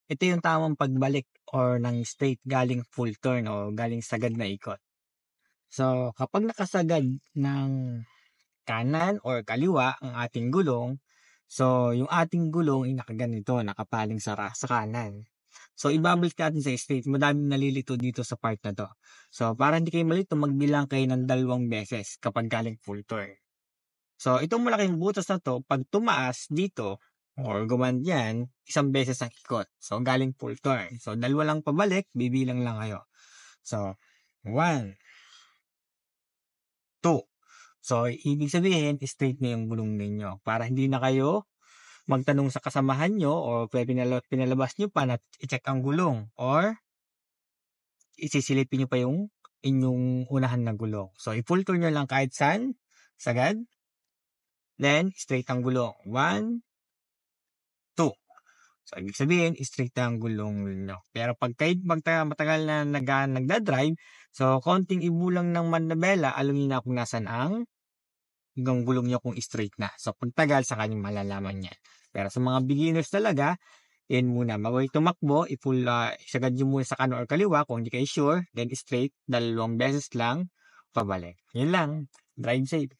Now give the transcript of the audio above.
ito yung tamang pagbalik or ng straight galing full turn o galing sagad na ikot. So, kapag nakasagad ng kanan or kaliwa ang ating gulong, so yung ating gulong ay nakaganito, nakapaling sa kanan. So, ibabalik natin sa straight. Madaming nalilito dito sa part na to. So, para hindi kayo malito, magbilang kayo ng 2 beses kapag galing full turn. So, itong malaking butas na to, pag tumaas dito, or gumanyan, 1 beses ang ikot. So, galing full turn. So, 2 lang pabalik, bibilang lang kayo. So, 1, 2. So, ibig sabihin, straight na yung gulong ninyo. Para hindi na kayo magtanong sa kasamahan nyo o pinalabas nyo pa na i-check ang gulong or isisilipin nyo pa yung inyong unahan na gulong. So, i-full turn nyo lang kahit saan, sagad. Then, straight ang gulong. 1, 2. So, ibig sabihin, straight ang gulong nyo. Pero pag kayo matagal na nagda-drive, so, konting ibulang ng manabela, alam niyo na kung nasan ang gulong nyo kung straight na. So, pagtagal, sa kanyang malalaman yan. Pero sa mga beginners talaga, yan muna. Bago tumakbo, isagad nyo muna sa kanan or kaliwa kung hindi kayo sure. Then, straight, 2 beses lang, pabalik. Yun lang. Drive safe.